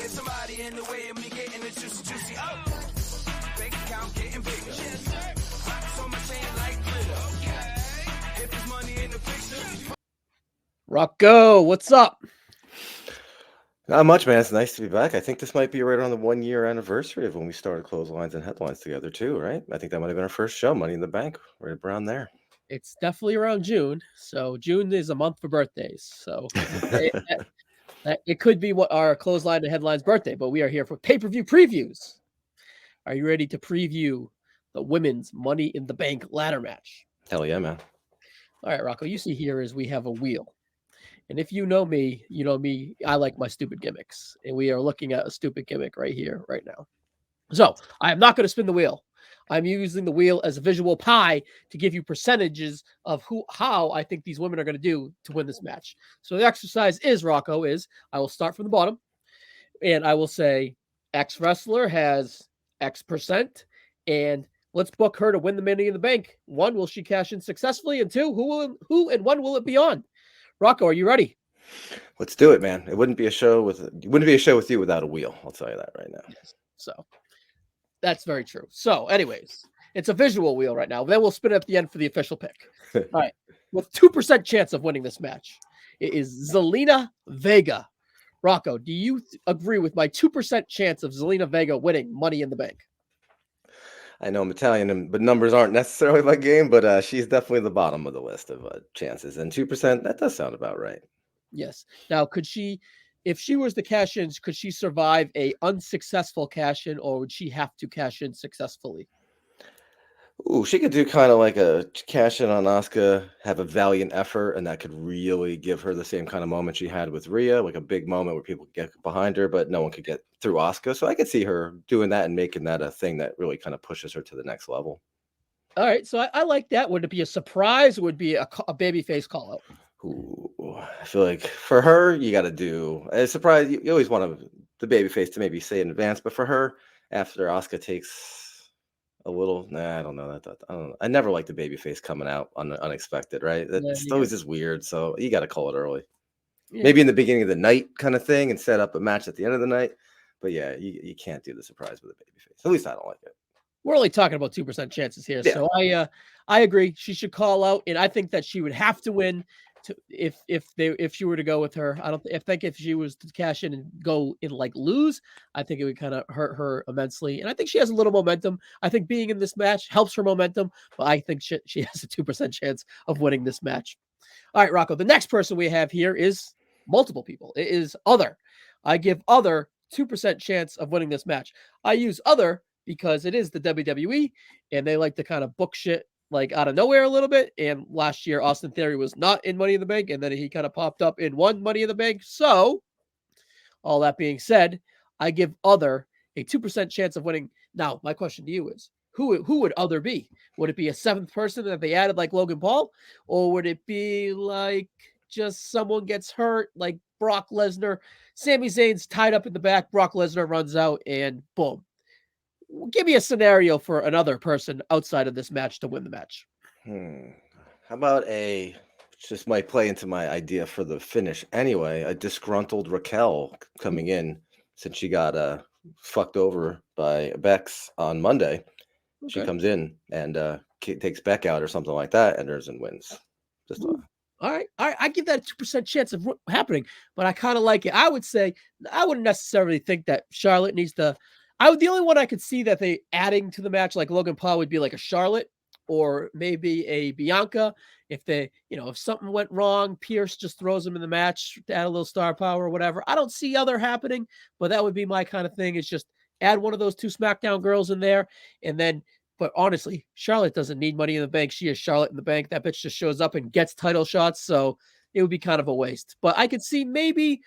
There's somebody in the way of me getting it juicy. Oh, bank account getting bigger. Rocks on my chain like glitter. If there's money in the picture. Rocco, what's up? Not much, man. It's nice to be back. I think this might be right around the 1 year anniversary of when we started Clotheslines and Headlines together, too, right? I think that might have been our first show, Money in the Bank, right around there. It's definitely around June. So June is a month for birthdays. So it could be what our Clothesline and Headlines birthday, but we are here for pay-per-view previews. Are you ready to preview the women's Money in the Bank ladder match? Hell yeah, man. All right, Rocco, you see here is we have a wheel. And if you know me, I like my stupid gimmicks. And we are looking at a stupid gimmick right here, right now. So I am not going to spin the wheel. I'm using the wheel as a visual pie to give you percentages of how I think these women are going to do to win this match. So the exercise is, Rocco, I will start from the bottom and I will say X wrestler has X percent and let's book her to win the Money in the Bank. 1, will she cash in successfully? And 2, who and when will it be on? Rocco, are you ready? Let's do it, man. It wouldn't be a show with you without a wheel. I'll tell you that right now. Yes. So that's very true. So, anyways, it's a visual wheel right now. Then we'll spin it at the end for the official pick. All right. With 2% chance of winning this match, it is Zelina Vega. Rocco, do you agree with my 2% chance of Zelina Vega winning Money in the Bank? I know I'm Italian, but numbers aren't necessarily my game, but she's definitely the bottom of the list of chances. And 2%, that does sound about right. Yes. Now, could she, if she was to cash in, could she survive a unsuccessful cash in, or would she have to cash in successfully? Ooh, she could do kind of like a cash in on Asuka, have a valiant effort, and that could really give her the same kind of moment she had with Rhea, like a big moment where people get behind her, but no one could get through Asuka. So I could see her doing that and making that a thing that really kind of pushes her to the next level. All right, so I like that. Would it be a surprise? Or would it be a babyface call out? Ooh, I feel like for her, you got to do a surprise. You always want the babyface to maybe say in advance, but for her, after Asuka takes a little, I don't know that. I don't know. I never like the babyface coming out unexpected, right? That's always just weird. So you got to call it early. Yeah. Maybe in the beginning of the night kind of thing and set up a match at the end of the night. But yeah, you can't do the surprise with a babyface. At least I don't like it. We're only talking about 2% chances here. Yeah. So I agree. She should call out, and I think that she would have to win if she were to go with her. I think if she was to cash in and go in like lose, I think it would kind of hurt her immensely. And I think she has a little momentum. I think being in this match helps her momentum, but I think she has a 2% chance of winning this match. All right, Rocco, the next person we have here is multiple people. It is Other. I give Other 2% chance of winning this match. I use Other because it is the WWE and they like to kind of book shit like out of nowhere a little bit. And last year, Austin Theory was not in Money in the Bank, and then he kind of popped up in one Money in the Bank. So, all that being said, I give Other a 2% chance of winning. Now, my question to you is, who would Other be? Would it be a 7th person that they added like Logan Paul? Or would it be like just someone gets hurt like Brock Lesnar? Sami Zayn's tied up in the back, Brock Lesnar runs out, and boom. Give me a scenario for another person outside of this match to win the match. How about just might play into my idea for the finish anyway, a disgruntled Raquel coming in since she got fucked over by Bex on Monday. Okay. She comes in and takes Beck out or something like that, enters and wins. Just all right. I give that a 2% chance of happening, but I kind of like it. I would say I wouldn't necessarily think that Charlotte needs to. The only one I could see that they adding to the match like Logan Paul would be like a Charlotte or maybe a Bianca. If if something went wrong, Pierce just throws them in the match to add a little star power or whatever. I don't see Other happening, but that would be my kind of thing, is just add one of those 2 SmackDown girls in there. And then, but honestly, Charlotte doesn't need Money in the Bank. She is Charlotte in the Bank. That bitch just shows up and gets title shots. So it would be kind of a waste, but I could see maybe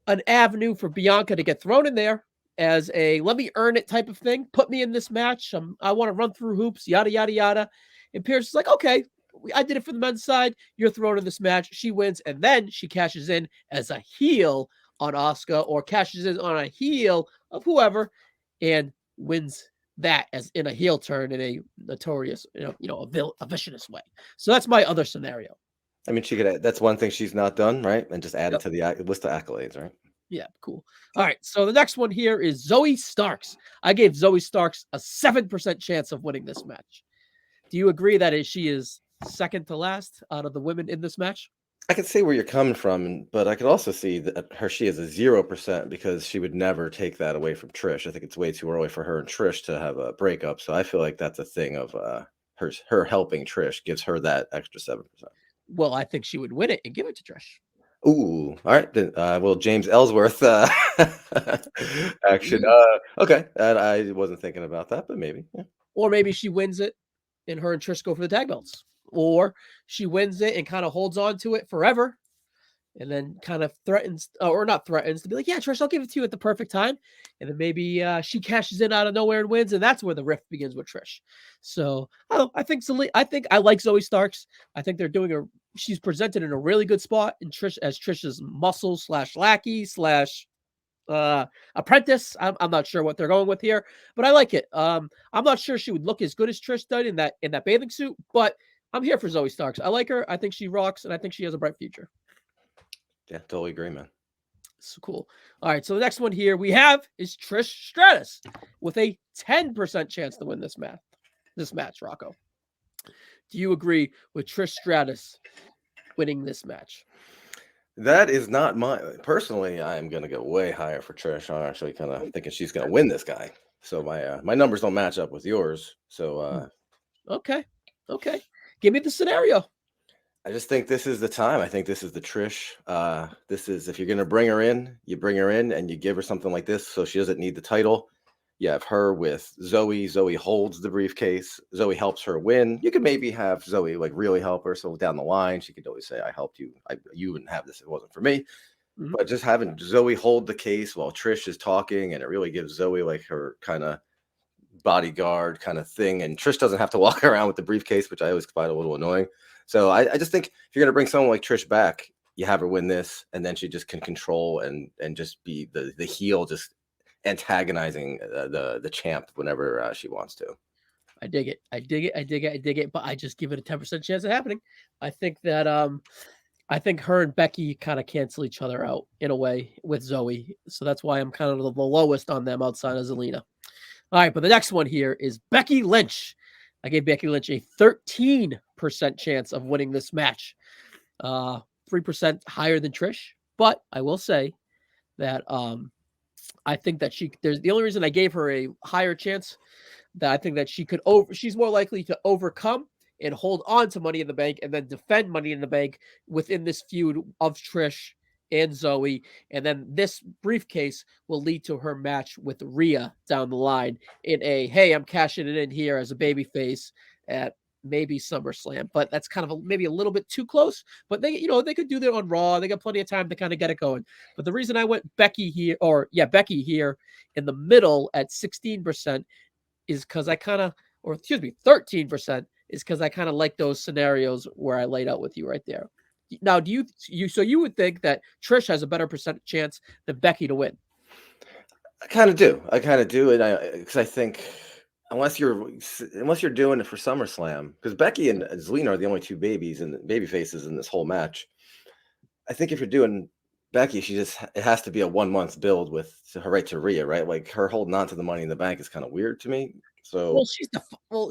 an avenue for Bianca to get thrown in there as a let me earn it type of thing. Put me in this match. I want to run through hoops, yada, yada, yada. And Pierce is like, okay, I did it for the men's side. You're thrown in this match. She wins. And then she cashes in as a heel on Asuka or cashes in on a heel of whoever and wins that as in a heel turn in a notorious, a vicious way. So that's my other scenario. I mean, that's one thing she's not done, right? And just add it to the list of accolades, right? Yeah, cool. All right, so the next one here is Zoey Starks. I gave Zoey Starks a 7% chance of winning this match. Do you agree that she is second to last out of the women in this match? I can see where you're coming from, but I could also see that she is a 0% because she would never take that away from Trish. I think it's way too early for her and Trish to have a breakup. So I feel like that's a thing of her helping Trish gives her that extra 7%. Well, I think she would win it and give it to Trish. Ooh, all right. Then, well, James Ellsworth action. Okay, I wasn't thinking about that, but maybe. Yeah. Or maybe she wins it and her and Trish go for the tag belts. Or she wins it and kind of holds on to it forever and then kind of threatens, or not threatens, to be like, yeah, Trish, I'll give it to you at the perfect time. And then maybe she cashes in out of nowhere and wins, and that's where the rift begins with Trish. So I think I like Zoey Starks. I think they're doing she's presented in a really good spot in Trish's muscle / lackey / apprentice. I'm not sure what they're going with here, but I like it. I'm not sure she would look as good as Trish did in that bathing suit, but I'm here for Zoey Starks. I like her. I think she rocks, and I think she has a bright future. Yeah, totally agree, man. So cool. All right, so the next one here we have is Trish Stratus with a 10% chance to win this match, Rocco. Do you agree with Trish Stratus winning this match? That is not personally. I'm gonna go way higher for Trish. I'm actually kind of thinking she's gonna win this guy. So my numbers don't match up with yours. So okay. Give me the scenario. I just think this is the time. I think this is the Trish. This is, if you're gonna bring her in, you bring her in and you give her something like this so she doesn't need the title. You have her with Zoey. Zoey holds the briefcase. Zoey helps her win. You could maybe have Zoey like really help her. So down the line, she could always say, I helped you. You wouldn't have this if it wasn't for me. Mm-hmm. But just having Zoey hold the case while Trish is talking, and it really gives Zoey like her kind of bodyguard kind of thing. And Trish doesn't have to walk around with the briefcase, which I always find a little annoying. So I just think if you're going to bring someone like Trish back, you have her win this, and then she just can control and just be the heel, just antagonizing the champ whenever she wants to. I dig it. But I just give it a 10% chance of happening. I think that I think her and Becky kind of cancel each other out in a way with Zoey. So that's why I'm kind of the lowest on them outside of Zelina. All right, but the next one here is Becky Lynch. I gave Becky Lynch a 13% chance of winning this match. 3% higher than Trish. But I will say that I think that there's the only reason I gave her a higher chance, that I think that she's more likely to overcome and hold on to Money in the Bank and then defend Money in the Bank within this feud of Trish and Zoey. And then this briefcase will lead to her match with Rhea down the line in hey, I'm cashing it in here as a babyface at maybe SummerSlam, but that's kind of maybe a little bit too close. But they could do that on Raw. They got plenty of time to kind of get it going. But the reason I went Becky here in the middle at 16% is because 13% is because I kind of like those scenarios where I laid out with you right there. Now, do you would think that Trish has a better percent chance than Becky to win? I kind of do, and because I think unless you're doing it for SummerSlam, because Becky and Zelina are the only two baby faces in this whole match. I think if you're doing Becky, it has to be a 1 month build with her right to Rhea, right? Like her holding on to the Money in the Bank is kind of weird to me. So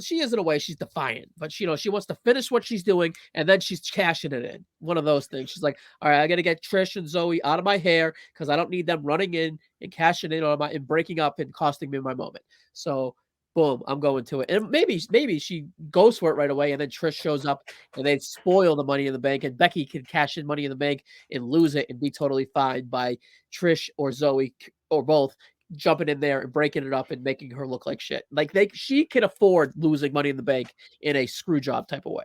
she is in a way, she's defiant, but she wants to finish what she's doing and then she's cashing it in. One of those things. She's like, all right, I got to get Trish and Zoey out of my hair because I don't need them running in and cashing in on and breaking up and costing me my moment. So boom, I'm going to it. And maybe she goes for it right away and then Trish shows up and they spoil the Money in the Bank and Becky can cash in Money in the Bank and lose it and be totally fine by Trish or Zoey or both jumping in there and breaking it up and making her look like shit. Like she can afford losing Money in the Bank in a screw job type of way.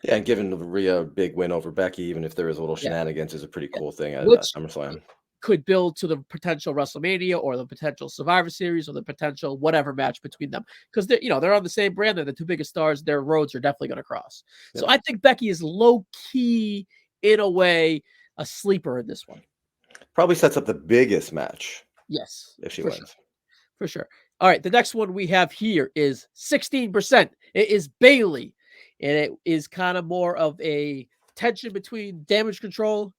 Yeah, and giving Rhea a big win over Becky, even if there is a little shenanigans, is a pretty cool thing at SummerSlam. Could build to the potential WrestleMania or the potential Survivor Series or the potential whatever match between them. Because they're on the same brand. They're the two biggest stars. Their roads are definitely going to cross. Yeah. So I think Becky is low key, in a way, a sleeper in this one. Probably sets up the biggest match. Yes. If she wins. For sure. All right. The next one we have here is 16%. It is Bayley. And it is kind of more of a tension between Damage Control,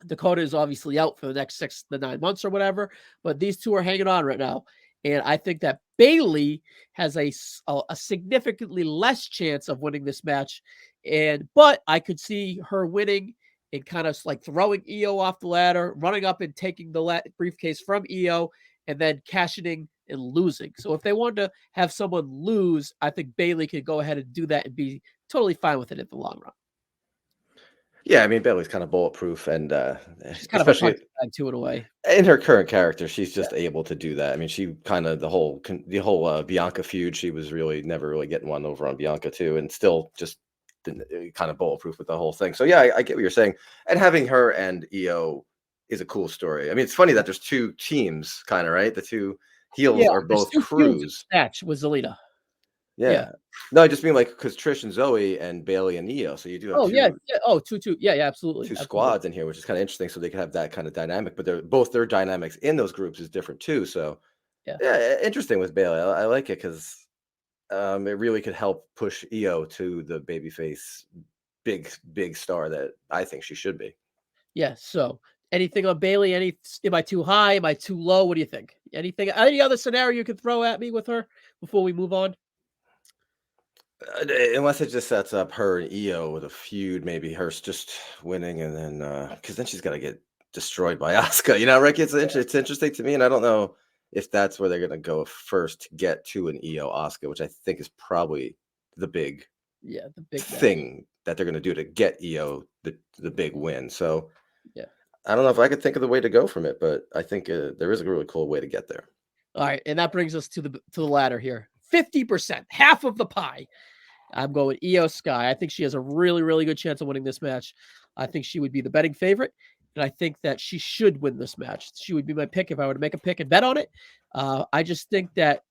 Dakota is obviously out for the next 6 to 9 months or whatever, but these two are hanging on right now. And I think that Bayley has a significantly less chance of winning this match. But I could see her winning and kind of like throwing Io off the ladder, running up and taking the briefcase from Io, and then cashing in and losing. So if they wanted to have someone lose, I think Bayley could go ahead and do that and be totally fine with it in the long run. Yeah, I mean Bailey's kind of bulletproof, and She's kind of a especially punching bag too in a way. in her current character, she's just able to do that. I mean, she kind of the whole Bianca feud. She was really never really getting one over on Bianca too, and still just kind of bulletproof with the whole thing. So yeah, I get what you're saying, and having her and Io is a cool story. I mean, it's funny that there's two teams, kind of right. The two heels are There's both 2 feuds in crews. this match with Zelina. Yeah. No, I just mean like because Trish and Zoey and Bayley and Io. So you do have Oh, yeah. two Yeah. Oh, 2. Yeah, absolutely. two Absolutely. squads in here, which is kind of interesting. So they could have that kind of dynamic, but they're both their dynamics in those groups is different too. So yeah, interesting with Bayley. I like it because it really could help push Io to the babyface big star that I think she should be. Yeah. So anything on Bayley? Am I too high? Am I too low? What do you think? Any other scenario you could throw at me with her before we move on? Unless it just sets up her and Io with a feud, maybe her just winning, and then because then she's got to get destroyed by Asuka. You know, Rick, it's interesting to me, and I don't know if that's where they're gonna go first to get to an Io Asuka, which I think is probably the big The big thing that they're gonna do to get Io the big win. So Yeah. I don't know if I could think of the way to go from it, but I think there is a really cool way to get there. All right, and that brings us to the ladder here. 50%, half of the pie. I'm going Io Sky. I think she has a really, really good chance of winning this match. I think she would be the betting favorite, and I think that she should win this match. She would be my pick if I were to make a pick and bet on it. I just think that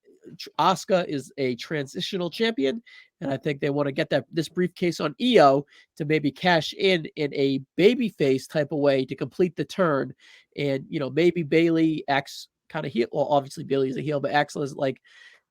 Asuka is a transitional champion, and I think they want to get this briefcase on Io to maybe cash in a babyface type of way to complete the turn. And maybe Bayley acts kind of heel. Well, obviously Bayley's a heel, but acts as like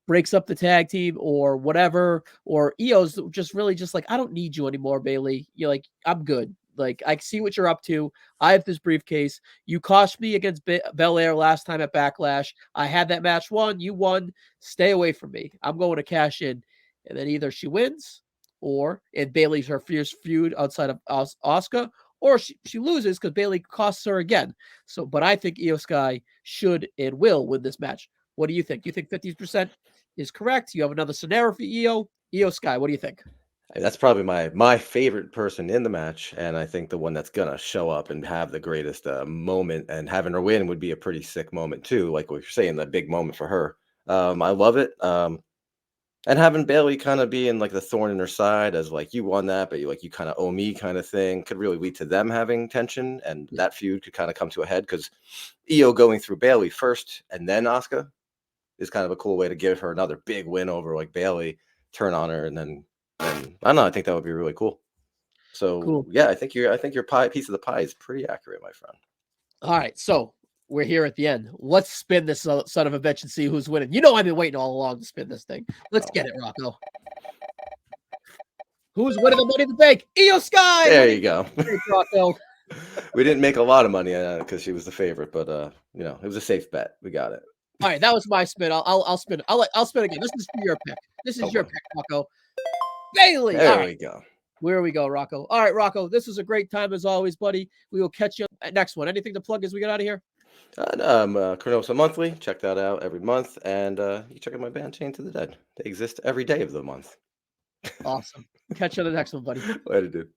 breaks up the tag team or whatever, or Io's just really just like, I don't need you anymore, Bayley. You're like, I'm good. Like, I see what you're up to. I have this briefcase. You cost me against Belair last time at Backlash. I had that match won. You won. Stay away from me. I'm going to cash in. And then either she wins and Bayley's her fierce feud outside of Asuka, or she loses because Bayley costs her again. So, but I think Io Sky should and will win this match. What do you think? Do you think 50% is correct? You have another scenario for Io Sky. What do you think? That's probably my favorite person in the match, and I think the one that's gonna show up and have the greatest moment, and having her win would be a pretty sick moment too. Like what you're saying, the big moment for her. I love it. And having Bayley kind of being like the thorn in her side, as like you won that, but you kind of owe me kind of thing, could really lead to them having tension, and that feud could kind of come to a head because Io going through Bayley first and then Asuka is kind of a cool way to give her another big win over like Bayley, turn on her, and then I don't know. I think that would be really cool. So Cool. yeah, I think your piece of the pie is pretty accurate, my friend. All right, so we're here at the end. Let's spin this son of a bitch and see who's winning. You know I've been waiting all along to spin this thing. Let's get it, Rocco. Who's winning the Money in the Bank? Io Sky. There you go. Rocco. We didn't make a lot of money on it because she was the favorite, but it was a safe bet. We got it. All right, that was my spin. I'll spin. I'll spin again. This is for your pick. This is your pick, Rocco. Bayley. There we go. Where we go, Rocco. All right, Rocco. This was a great time as always, buddy. We will catch you next one. Anything to plug as we get out of here? Chronosa Monthly. Check that out every month, and you check out my band Chain to the Dead. They exist every day of the month. Awesome. Catch you on the next one, buddy. Later, dude.